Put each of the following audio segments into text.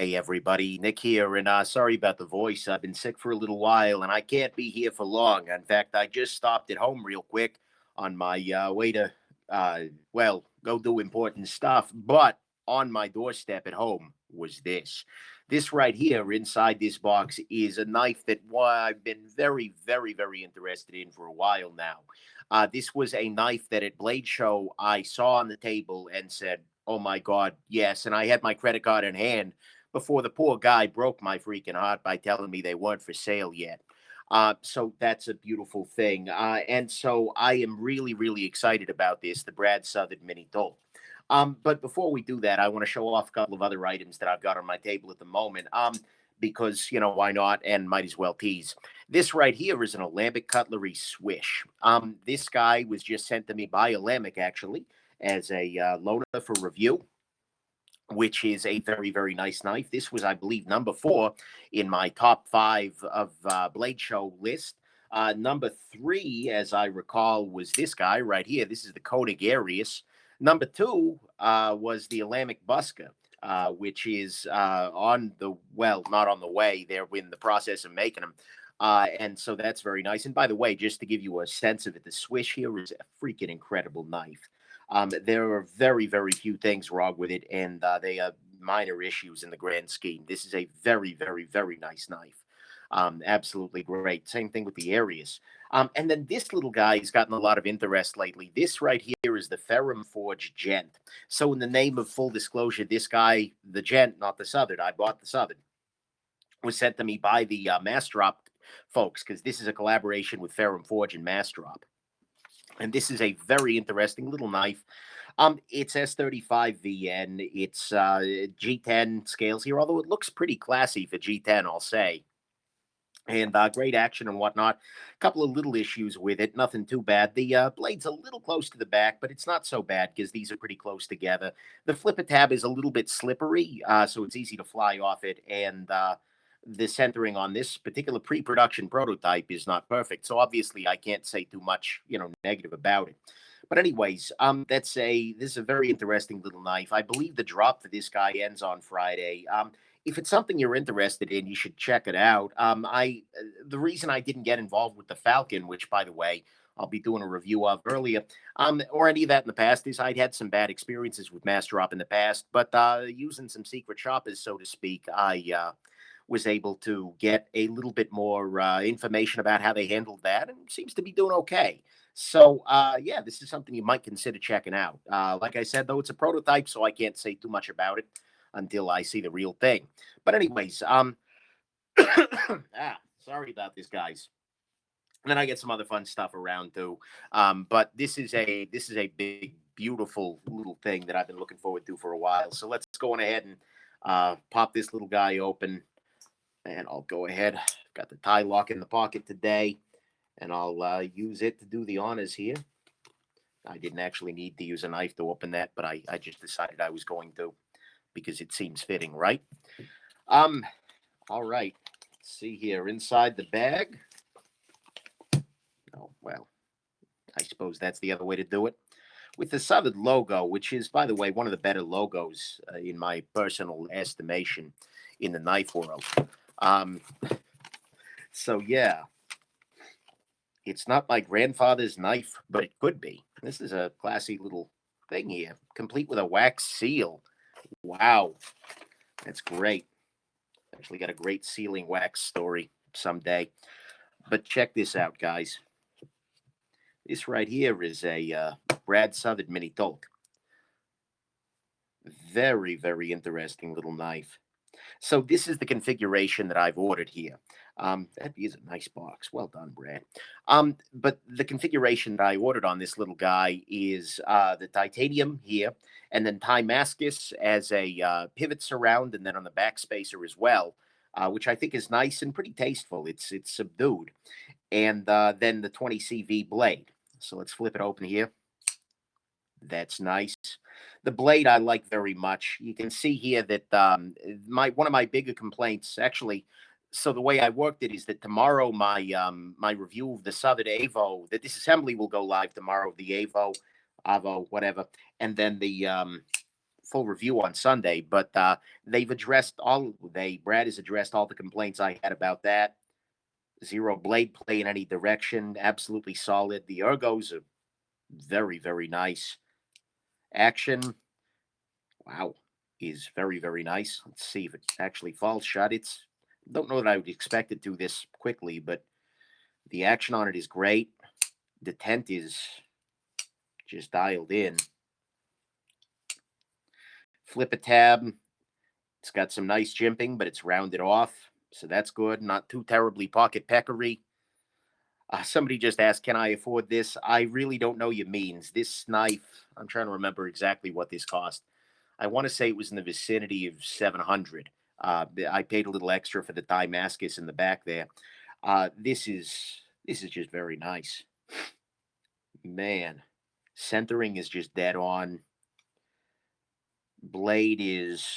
Hey everybody, Nick here, and sorry about the voice. I've been sick for a little while, and I can't be here for long. In fact, I just stopped at home real quick on my way to, uh, go do important stuff. But on my doorstep at home was this. This right here inside this box is a knife that I've been very, very, very interested in for a while now. This was a knife that at Blade Show I saw on the table and said, "Oh my God, yes!" And I had my credit card in hand before the poor guy broke my freaking heart by telling me they weren't for sale yet. So that's a beautiful thing. And so I am really, really excited about this, the Brad Southard Mini Tolk. But before we do that, I want to show off a couple of other items that I've got on my table at the moment. Because, why not? And might as well tease. This right here is an Alambic cutlery swish. This guy was just sent to me by Alambic, actually, as a loaner for review, which is a very, very nice knife. This was, I believe, number 4 in my top 5 of Blade Show list. Number 3, as I recall, was this guy right here. This is the Koenig Arius. Number 2 was the Alambic Buska, which is not on the way. They're in the process of making them. And so that's very nice. And by the way, just to give you a sense of it, the swish here is a freaking incredible knife. There are very, very few things wrong with it, and they are minor issues in the grand scheme. This is a very, very, very nice knife. Absolutely great. Same thing with the Arius. And then this little guy has gotten a lot of interest lately. This right here is the Ferrum Forge Gent. So in the name of full disclosure, this guy, the Gent, not the Southard, I bought the Southard, was sent to me by the Mastrop folks, because this is a collaboration with Ferrum Forge and Mastrop. And this is a very interesting little knife. It's S35VN. It's G10 scales here, although it looks pretty classy for G10, I'll say. And great action and whatnot. A couple of little issues with it, nothing too bad. The blade's a little close to the back, but it's not so bad because these are pretty close together. The flipper tab is a little bit slippery, so it's easy to fly off it. And the centering on this particular pre-production prototype is not perfect. So obviously I can't say too much, negative about it. But anyways, this is a very interesting little knife. I believe the drop for this guy ends on Friday. If it's something you're interested in, you should check it out. The reason I didn't get involved with the Falcon, which by the way, I'll be doing a review of earlier, or any of that in the past, is I'd had some bad experiences with Master in the past, but using some secret shoppers, so to speak, I was able to get a little bit more information about how they handled that, and seems to be doing okay. So, yeah, this is something you might consider checking out. Like I said, though, it's a prototype, so I can't say too much about it until I see the real thing. But anyways, sorry about this, guys. And then I get some other fun stuff around too. But this is a big, beautiful little thing that I've been looking forward to for a while. So let's go on ahead and pop this little guy open, and I'll go ahead. Got the tie lock in the pocket today, and I'll use it to do the honors here. I didn't actually need to use a knife to open that, but I just decided I was going to, because it seems fitting, right? All right. Let's see here inside the bag. Oh, well, I suppose that's the other way to do it. With the Southard logo, which is, by the way, one of the better logos in my personal estimation in the knife world. So, yeah, it's not my grandfather's knife, but it could be. This is a classy little thing here, complete with a wax seal. Wow, that's great. Actually got a great sealing wax story someday. But check this out, guys. This right here is a Brad Southard Mini Tolk. Very, very interesting little knife. So this is the configuration that I've ordered here. That is a nice box. Well done, Brad. But the configuration that I ordered on this little guy is the titanium here, and then Timascus as a pivot surround, and then on the back spacer as well, which I think is nice and pretty tasteful. It's subdued. And then the 20 CV blade. So let's flip it open here. That's nice. The blade I like very much. You can see here that one of my bigger complaints, actually, so the way I worked it is that tomorrow my review of the Southern Avo, that disassembly will go live tomorrow, the Avo, whatever, and then the full review on Sunday, but they've addressed all Brad has addressed all the complaints I had about that. Zero blade play in any direction, absolutely solid. The ergos are very, very nice. Action, wow, is very, very nice. Let's see if it actually falls shut. It's don't know that I would expect it to this quickly, but the action on it is great. The tent is just dialed in. Flip a tab. It's got some nice jimping, but it's rounded off, so that's good. Not too terribly pocket peckery. Somebody just asked, "Can I afford this?" I really don't know your means. This knife, I'm trying to remember exactly what this cost. I want to say it was in the vicinity of 700. I paid a little extra for the Damascus in the back there. This is just very nice, man. Centering is just dead on. Blade is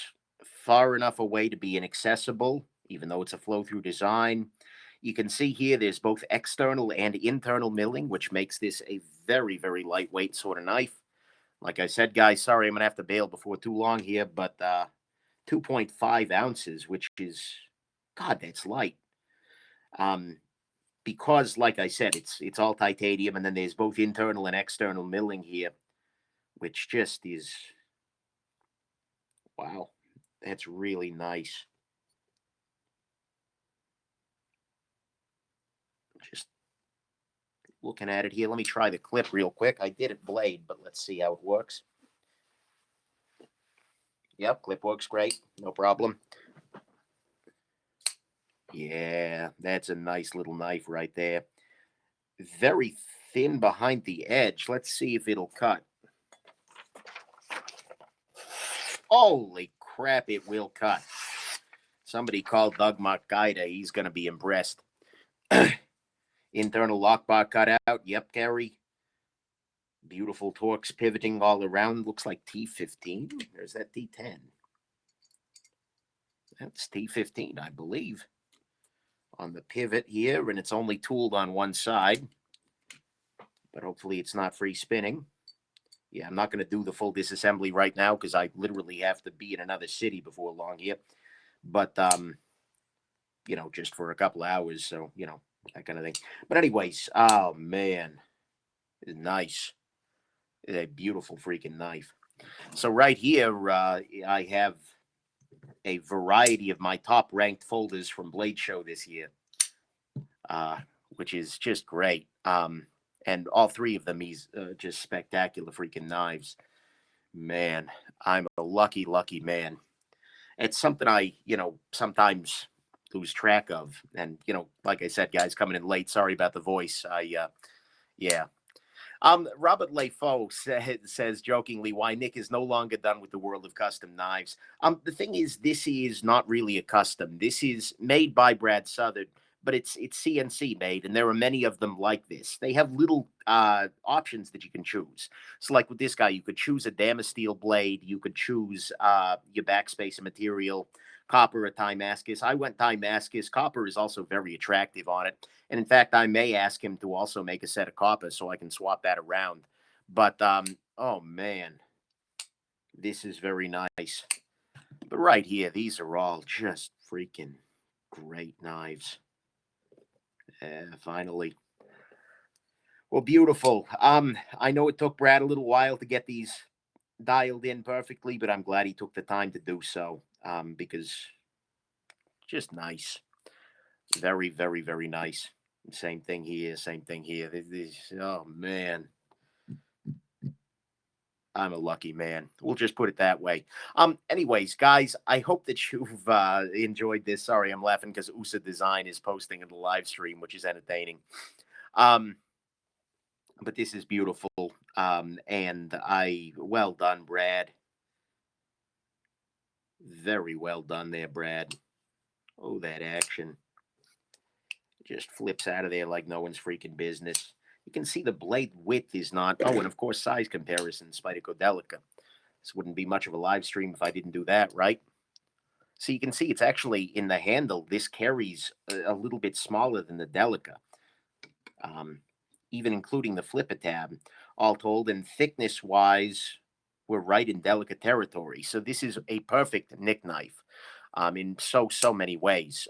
far enough away to be inaccessible, even though it's a flow through design. You can see here there's both external and internal milling, which makes this a very, very lightweight sort of knife. Like I said, guys, sorry, I'm going to have to bail before too long here, but 2.5 ounces, which is, God, that's light. Um, because, like I said, it's all titanium, and then there's both internal and external milling here, which just is, wow, that's really nice. Just looking at it here. Let me try the clip real quick. I did it blade, but let's see how it works. Yep, clip works great. No problem. Yeah, that's a nice little knife right there. Very thin behind the edge. Let's see if it'll cut. Holy crap, it will cut. Somebody called Doug Makgaida. He's going to be impressed. Internal lock bar cut out. Yep, Gary. Beautiful Torx pivoting all around. Looks like T15. Or is that T10? That's T15, I believe. On the pivot here, and it's only tooled on one side. But hopefully it's not free spinning. Yeah, I'm not going to do the full disassembly right now because I literally have to be in another city before long here. But, just for a couple hours. So, that kind of thing. But anyways, oh, man. Nice. A beautiful freaking knife. So right here, I have a variety of my top ranked folders from Blade Show this year, which is just great. And all three of them, he's just spectacular freaking knives. Man, I'm a lucky, lucky man. It's something I, sometimes lose track of. And, like I said, guys, coming in late. Sorry about the voice. Yeah. Robert Lefaux says jokingly why Nick is no longer done with the world of custom knives. The thing is, this is not really a custom. This is made by Brad Southard, but it's CNC made, and there are many of them like this. They have little options that you can choose. So, like with this guy, you could choose a Damasteel blade. You could choose your backspacer material, copper or Damascus. I went Damascus. Copper is also very attractive on it. And in fact, I may ask him to also make a set of copper so I can swap that around. But, oh man, this is very nice. But right here, these are all just freaking great knives. Finally. Well, beautiful. I know it took Brad a little while to get these dialed in perfectly, but I'm glad he took the time to do so. Because just nice. Very, very, very nice. Same thing here. Same thing here. Oh man, I'm a lucky man. We'll just put it that way. Anyways, guys, I hope that you've enjoyed this. Sorry, I'm laughing because USA Design is posting in the live stream, which is entertaining. But this is beautiful. And well done, Brad. Very well done there, Brad. Oh, that action. Just flips out of there like no one's freaking business. You can see the blade width is not. Oh, and of course, size comparison, Spyderco-Delica. This wouldn't be much of a live stream if I didn't do that, right? So you can see it's actually in the handle. This carries a little bit smaller than the Delica, even including the flipper tab. All told, and thickness-wise, we're right in delicate territory. So this is a perfect Nick knife, in so many ways.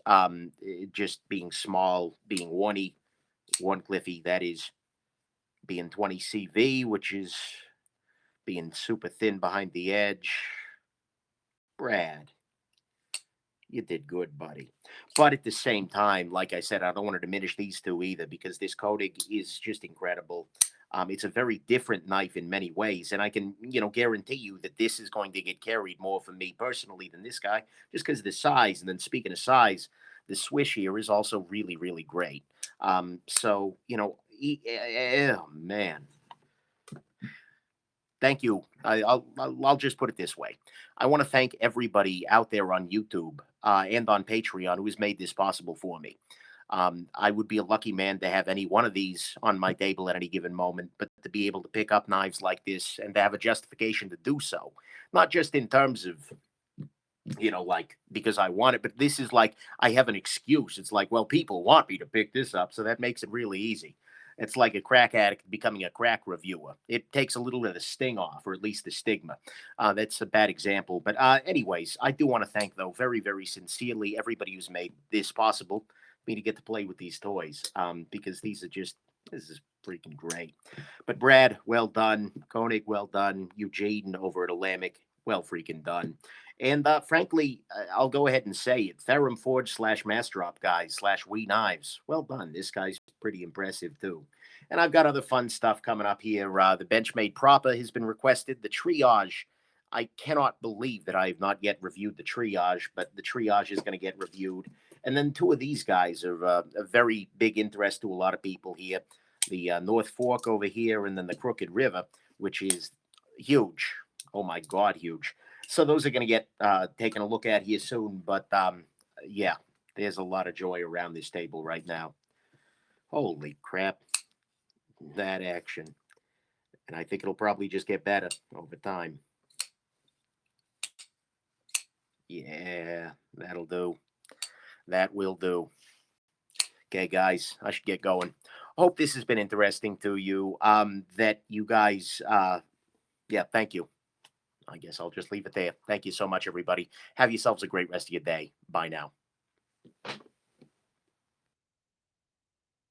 Just being small, being one cliffy, that is, being 20 CV, which is being super thin behind the edge. Brad, you did good, buddy. But at the same time, like I said, I don't want to diminish these two either because this Koenig is just incredible. It's a very different knife in many ways, and I can, guarantee you that this is going to get carried more for me personally than this guy, just because of the size. And then speaking of size, the swish here is also really, really great. So oh man, thank you. I'll just put it this way. I want to thank everybody out there on YouTube and on Patreon who has made this possible for me. I would be a lucky man to have any one of these on my table at any given moment, but to be able to pick up knives like this and to have a justification to do so, not just in terms of, like because I want it, but this is like I have an excuse. It's like, well, people want me to pick this up, so that makes it really easy. It's like a crack addict becoming a crack reviewer. It takes a little bit of the sting off, or at least the stigma. That's a bad example. But, anyways, I do want to thank, though, very, very sincerely, everybody who's made this possible, me to get to play with these toys, because this is freaking great. But, Brad, well done. Koenig, well done. Eugene over at Alamic, well freaking done. And frankly, I'll go ahead and say it. Ferrum Forge slash Masterop guys slash Wee Knives. Well done. This guy's pretty impressive too. And I've got other fun stuff coming up here. The Benchmade Proper has been requested. The Triage. I cannot believe that I have not yet reviewed the Triage, but the Triage is going to get reviewed. And then two of these guys are a very big interest to a lot of people here. The North Fork over here, and then the Crooked River, which is huge. Oh my God, huge. So those are going to get taken a look at here soon. But yeah, there's a lot of joy around this table right now. Holy crap, that action. And I think it'll probably just get better over time. Yeah, that'll do. That will do. Okay, guys, I should get going. Hope this has been interesting to you. That you guys, yeah, thank you. I guess I'll just leave it there. Thank you so much, everybody. Have yourselves a great rest of your day. Bye now.